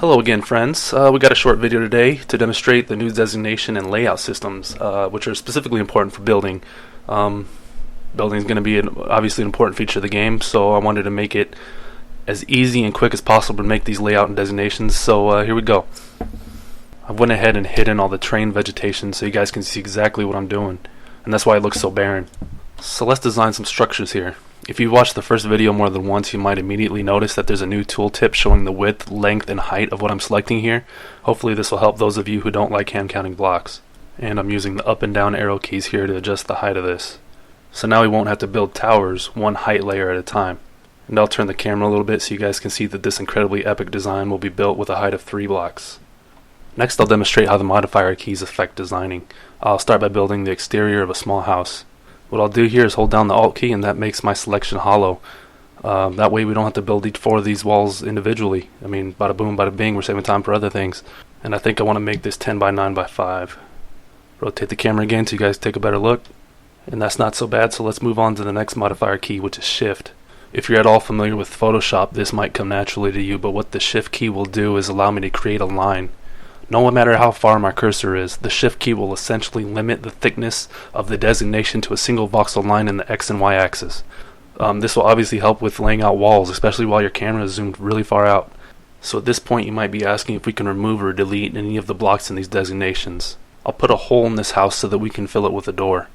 Hello again, friends. We got a short video today to demonstrate the new designation and layout systems, which are specifically important for building. Building is going to be obviously an important feature of the game, so I wanted to make it as easy and quick as possible to make these layout and designations. So here we go. I went ahead and hidden all the terrain vegetation so you guys can see exactly what I'm doing, and that's why it looks so barren. So let's design some structures here. If you've watched the first video more than once, you might immediately notice that there's a new tooltip showing the width, length, and height of what I'm selecting here. Hopefully this will help those of you who don't like hand counting blocks. And I'm using the up and down arrow keys here to adjust the height of this. So now we won't have to build towers one height layer at a time. And I'll turn the camera a little bit so you guys can see that this incredibly epic design will be built with a height of 3 blocks. Next I'll demonstrate how the modifier keys affect designing. I'll start by building the exterior of a small house. What I'll do here is hold down the Alt key, and that makes my selection hollow. That way we don't have to build each 4 of these walls individually. I mean, bada boom, bada bing, we're saving time for other things. And I think I want to make this 10 by 9 by 5. Rotate the camera again so you guys take a better look. And that's not so bad, so let's move on to the next modifier key, which is Shift. If you're at all familiar with Photoshop, this might come naturally to you, but what the Shift key will do is allow me to create a line. No matter how far my cursor is, the Shift key will essentially limit the thickness of the designation to a single voxel line in the X and Y axis. This will obviously help with laying out walls, especially while your camera is zoomed really far out. So at this point you might be asking if we can remove or delete any of the blocks in these designations. I'll put a hole in this house so that we can fill it with a door.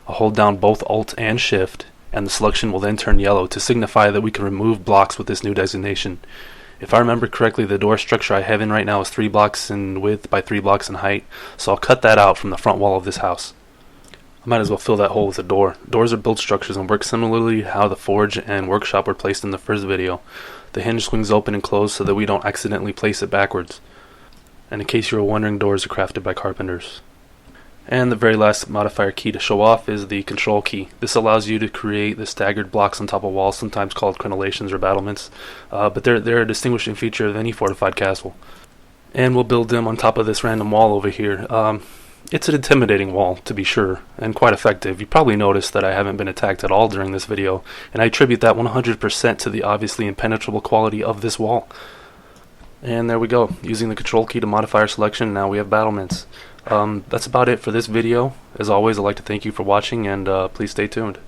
I'll hold down both Alt and Shift, and the selection will then turn yellow to signify that we can remove blocks with this new designation. If I remember correctly, the door structure I have in right now is 3 blocks in width by 3 blocks in height, so I'll cut that out from the front wall of this house. I might as well fill that hole with a door. Doors are built structures and work similarly how the forge and workshop were placed in the first video. The hinge swings open and closed so that we don't accidentally place it backwards. And in case you were wondering, doors are crafted by carpenters. And the very last modifier key to show off is the control key. This allows you to create the staggered blocks on top of walls, sometimes called crenellations or battlements, but they're a distinguishing feature of any fortified castle. And we'll build them on top of this random wall over here. It's an intimidating wall, to be sure, and quite effective. You probably noticed that I haven't been attacked at all during this video, and I attribute that 100% to the obviously impenetrable quality of this wall. And there we go. Using the control key to modify our selection, now we have battlements. That's about it for this video. As always, I'd like to thank you for watching, and please stay tuned.